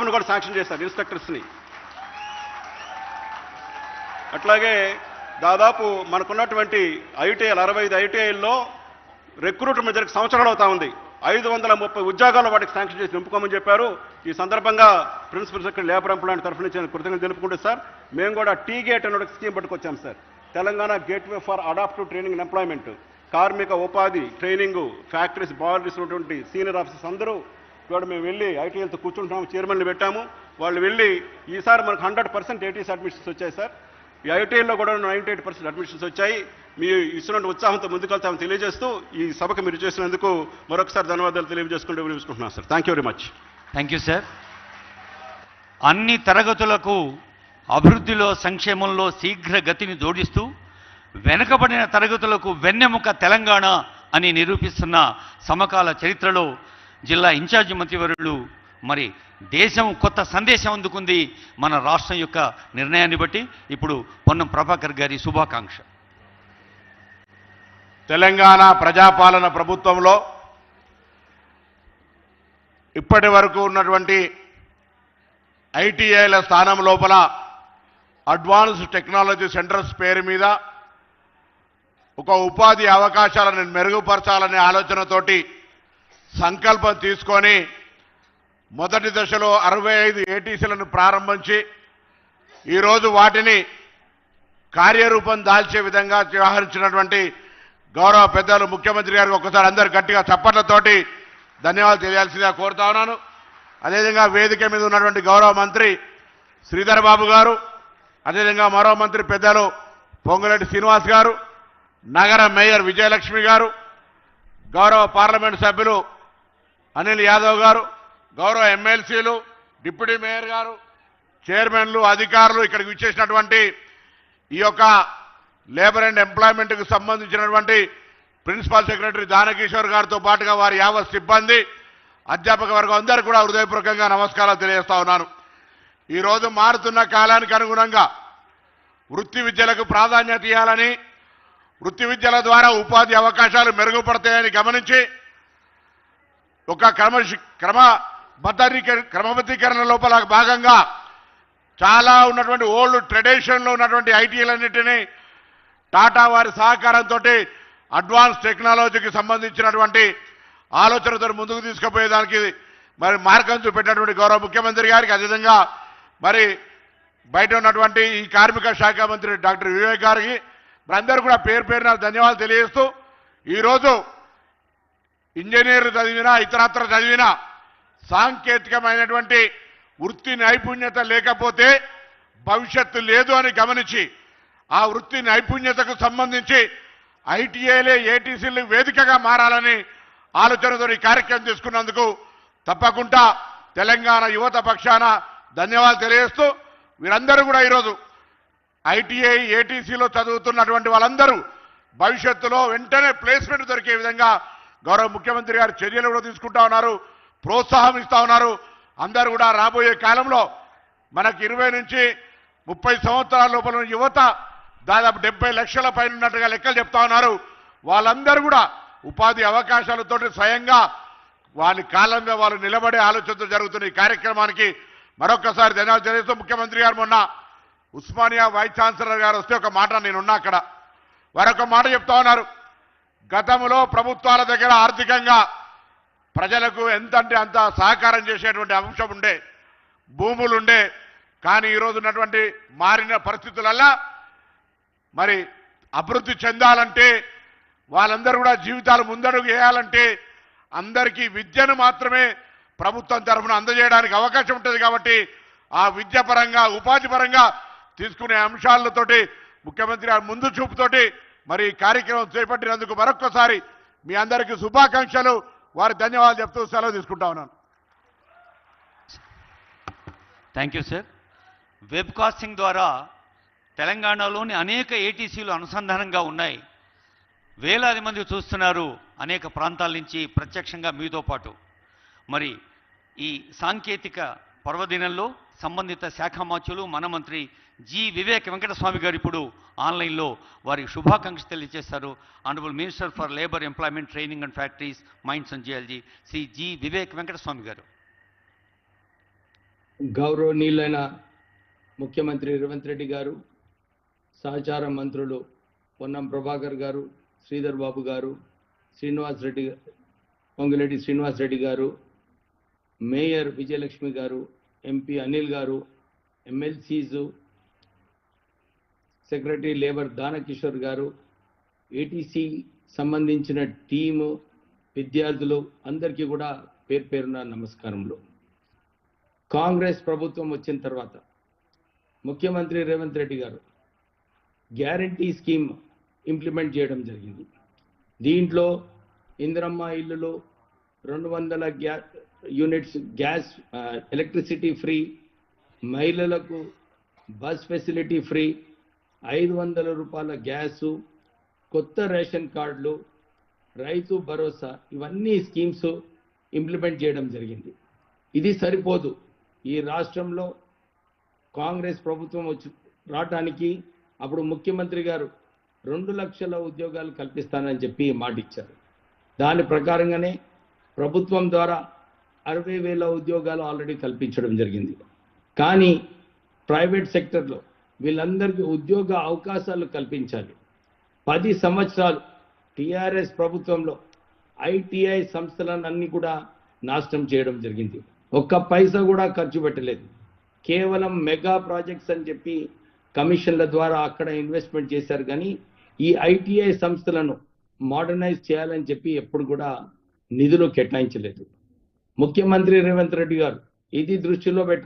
స్టాఫ్ను కూడా శాంక్షన్ చేశారు, ఇన్స్ట్రక్టర్స్ని. అట్లాగే దాదాపు మనకున్నటువంటి ఐటీఐలు 65 ఐటీఐల్లో రిక్రూట్మెంట్ మీద సంవత్సరాలు అవుతా ఉంది. 530 ఉద్యోగాలు వాటికి శాంక్షన్ చేసి నింపుకోమని చెప్పారు. ఈ సందర్భంగా ప్రిన్సిపల్ సెక్రటరీ లేబర్ ఎంప్లాయ్మెంట్ తరఫు నుంచి కృతజ్ఞతలు తెలుపుకుంటే సార్, మేము కూడా టీ-గేట్ అనే స్కీమ్ పట్టుకొచ్చాం sir. Telangana gateway for adaptive training and employment. కార్మిక ఉపాధి ట్రైనింగ్ ఫ్యాక్టరీస్ బార్డర్స్ ఉన్నటువంటి సీనియర్ ఆఫీసర్స్ అందరూ కూడా మేము వెళ్ళి ఐటీఐలతో కూర్చుంటాము, చైర్మన్లు పెట్టాము. వాళ్ళు వెళ్ళి ఈసారి మనకు 100% ఏటీసీ అడ్మిషన్స్ వచ్చాయి సార్. ఈ ఐటీఐలో కూడా 98% అడ్మిషన్స్ వచ్చాయి. మీ ఇస్తున్న ఉత్సాహంతో ముందుకెళ్తామని తెలియజేస్తూ ఈ సభకు మీరు చేసినందుకు మరొకసారి ధన్యవాదాలు తెలియజేసుకుంటున్నాను sir. Thank you very much. Thank you sir. అన్ని తరగతులకు అభివృద్ధిలో సంక్షేమంలో శీఘ్ర గతిని జోడిస్తూ వెనుకబడిన తరగతులకు వెన్నెముక తెలంగాణ అని నిరూపిస్తున్న సమకాల చరిత్రలో జిల్లా ఇన్ఛార్జి మంత్రివర్యులు మరి దేశం కొత్త సందేశం అందుకుంది మన రాష్ట్రం యొక్క నిర్ణయాన్ని బట్టి. ఇప్పుడు పొన్నం ప్రభాకర్ గారి శుభాకాంక్ష. తెలంగాణ ప్రజాపాలన ప్రభుత్వంలో ఇప్పటి వరకు ఉన్నటువంటి ఐటీఐల స్థానం లోపల అడ్వాన్స్డ్ టెక్నాలజీ సెంటర్స్ పేరు మీద ఒక ఉపాధి అవకాశాలను మెరుగుపరచాలనే ఆలోచనతోటి సంకల్పం తీసుకొని మొదటి దశలో 65 ఏటీసీలను ప్రారంభించి ఈరోజు వాటిని కార్యరూపం దాల్చే విధంగా వ్యవహరించినటువంటి గౌరవ పెద్దలు ముఖ్యమంత్రి గారికి ఒక్కసారి అందరు గట్టిగా చప్పట్లతోటి ధన్యవాదాలు తెలియాల్సిందిగా కోరుతా ఉన్నాను. అదేవిధంగా వేదిక మీద ఉన్నటువంటి గౌరవ మంత్రి శ్రీధర్ బాబు గారు, అదేవిధంగా మరో మంత్రి పెద్దలు పొంగులేటి శ్రీనివాస్ గారు, నగర మేయర్ విజయలక్ష్మి గారు, గౌరవ పార్లమెంటు సభ్యులు అనిల్ యాదవ్ గారు, గౌరవ ఎమ్మెల్సీలు, డిప్యూటీ మేయర్ గారు, చైర్మన్లు, అధికారులు, ఇక్కడికి విచ్చేసినటువంటి ఈ యొక్క లేబర్ అండ్ ఎంప్లాయ్మెంట్కి సంబంధించినటువంటి ప్రిన్సిపల్ సెక్రటరీ దానకిషోర్ గారితో పాటుగా వారి యావత్ సిబ్బంది, అధ్యాపక వర్గం అందరూ కూడా హృదయపూర్వకంగా నమస్కారాలు తెలియజేస్తా ఉన్నాను. ఈరోజు మారుతున్న కాలానికి అనుగుణంగా వృత్తి విద్యలకు ప్రాధాన్యత ఇవ్వాలని, వృత్తి విద్యల ద్వారా ఉపాధి అవకాశాలు మెరుగుపడతాయని గమనించి ఒక క్రమబద్ధీకరణ లోపల భాగంగా చాలా ఉన్నటువంటి ఓల్డ్ ట్రెడిషన్లో ఉన్నటువంటి ఐటీలన్నింటినీ టాటా వారి సహకారంతో అడ్వాన్స్ టెక్నాలజీకి సంబంధించినటువంటి ఆలోచనతో ముందుకు తీసుకుపోయేదానికి మరి మార్గం చూపెట్టినటువంటి గౌరవ ముఖ్యమంత్రి గారికి, అదేవిధంగా మరి బయట ఉన్నటువంటి ఈ కార్మిక శాఖ మంత్రి డాక్టర్ వివేక్ గారికి అందరూ కూడా పేరు పేరున ధన్యవాదాలు తెలియజేస్తూ, ఈరోజు ఇంజనీర్ చదివినా ఇతరత్ర చదివినా సాంకేతికమైనటువంటి వృత్తి నైపుణ్యత లేకపోతే భవిష్యత్తు లేదు అని గమనించి ఆ వృత్తి నైపుణ్యతకు సంబంధించి ఐటీఐలే ఏటీసీలు వేదికగా మారాలని ఆలోచనతో ఈ కార్యక్రమం తీసుకున్నందుకు తప్పకుండా తెలంగాణ యువత పక్షాన ధన్యవాదాలు తెలియజేస్తూ, వీరందరూ కూడా ఈరోజు ఐటీఐ ఏటీసీలో చదువుతున్నటువంటి వాళ్ళందరూ భవిష్యత్తులో వెంటనే ప్లేస్మెంట్ దొరికే విధంగా గౌరవ ముఖ్యమంత్రి గారు చర్యలు కూడా తీసుకుంటా ఉన్నారు, ప్రోత్సాహం ఇస్తా ఉన్నారు. అందరూ కూడా రాబోయే కాలంలో మనకు 20 నుంచి 30 సంవత్సరాల లోపల యువత దాదాపు 70 లక్షల పైన ఉన్నట్టుగా లెక్కలు చెప్తా ఉన్నారు. వాళ్ళందరూ కూడా ఉపాధి అవకాశాలతో స్వయంగా వాళ్ళ కాలం మీద వాళ్ళు నిలబడే ఆలోచనతో జరుగుతున్న ఈ కార్యక్రమానికి మరొకసారి ధన్యవాదాలు తెలియజేస్తూ, ముఖ్యమంత్రి గారు మొన్న ఉస్మానియా వైస్ ఛాన్సలర్ గారు వస్తే ఒక మాట నేనున్నా అక్కడ వారొక మాట చెప్తా ఉన్నారు. గతంలో ప్రభుత్వాల దగ్గర ఆర్థికంగా ప్రజలకు ఎంత అంటే అంత సహకారం చేసేటువంటి అంశం ఉండే, భూములు ఉండే. కానీ ఈరోజు ఉన్నటువంటి మారిన పరిస్థితులల్లా మరి అభివృద్ధి చెందాలంటే వాళ్ళందరూ కూడా జీవితాలు ముందడుగు వేయాలంటే అందరికీ విద్యను మాత్రమే ప్రభుత్వం తరఫున అందజేయడానికి అవకాశం ఉంటుంది. కాబట్టి ఆ విద్య పరంగా ఉపాధి పరంగా తీసుకునే అంశాలతోటి ముఖ్యమంత్రి గారు ముందు చూపుతోటి మరి ఈ కార్యక్రమం చేపట్టినందుకు మరొక్కసారి మీ అందరికీ శుభాకాంక్షలు, వారి ధన్యవాదాలు చెప్తూ సెలవు తీసుకుంటా ఉన్నాను. Thank you sir. Web casting ద్వారా తెలంగాణలోని అనేక ఏటీసీలు అనుసంధానంగా ఉన్నాయి. వేలాది మంది చూస్తున్నారు అనేక ప్రాంతాల నుంచి ప్రత్యక్షంగా మీతో పాటు. మరి ఈ సాంకేతిక పర్వదినంలో సంబంధిత శాఖామాత్యులు మన మంత్రి జి వివేక్ వెంకటస్వామి గారు ఇప్పుడు ఆన్లైన్లో వారి శుభాకాంక్షలు తెలియజేస్తారు. Honourable minister for labour employment training and factories mines and geology Shri G Vivek Venkataswami గారు. గౌరవనీయులైన ముఖ్యమంత్రి రేవంత్ రెడ్డి గారు, సహచార మంత్రులు పొన్నం ప్రభాకర్ గారు, శ్రీధర్ బాబు గారు, పొంగిరెడ్డి శ్రీనివాస్ రెడ్డి గారు, మేయర్ విజయలక్ష్మి గారు, ఎంపీ అనిల్ గారు, ఎమ్మెల్సీస్, సెక్రటరీ లేబర్ దానకిషోర్ గారు, ఏటీసీ సంబంధించిన టీము, విద్యార్థులు అందరికీ కూడా పేరు పేరున నమస్కారములు. కాంగ్రెస్ ప్రభుత్వం వచ్చిన తర్వాత ముఖ్యమంత్రి రేవంత్ రెడ్డి గారు గ్యారంటీ స్కీమ్ ఇంప్లిమెంట్ చేయడం జరిగింది. దీంట్లో ఇందిరమ్మ ఇల్లులు, 200 యూనిట్స్ గ్యాస్ ఎలక్ట్రిసిటీ ఫ్రీ, మహిళలకు బస్ ఫెసిలిటీ ఫ్రీ, 500 రూపాయల గ్యాసు, కొత్త రేషన్ కార్డులు, రైతు భరోసా, ఇవన్నీ స్కీమ్స్ ఇంప్లిమెంట్ చేయడం జరిగింది. ఇది సరిపోదు. ఈ రాష్ట్రంలో కాంగ్రెస్ ప్రభుత్వం రావటానికి అప్పుడు ముఖ్యమంత్రి గారు 2 లక్షల ఉద్యోగాలు కల్పిస్తానని చెప్పి మాట ఇచ్చారు. దాని ప్రకారంగానే ప్రభుత్వం ద్వారా 60,000 ఉద్యోగాలు ఆల్రెడీ కల్పించడం జరిగింది. కానీ ప్రైవేట్ సెక్టర్లో వీళ్ళందరికీ ఉద్యోగ అవకాశాలు కల్పించాలి. 10 సంవత్సరాలు టీఆర్ఎస్ ప్రభుత్వంలో ఐటీఐ సంస్థలన్నీ కూడా నాశనం చేయడం జరిగింది. ఒక్క పైసా కూడా ఖర్చు పెట్టలేదు. కేవలం మెగా ప్రాజెక్ట్స్ అని చెప్పి కమిషన్ల ద్వారా అక్కడ ఇన్వెస్ట్మెంట్ చేశారు. కానీ ఈ ఐటీఐ సంస్థలను మోడర్నైజ్ చేయాలని చెప్పి ఎప్పుడు కూడా నిధులు కేటాయించలేదు. ముఖ్యమంత్రి రేవంత్ రెడ్డి గారు ఇది దృష్టిలో పెట్టుకుని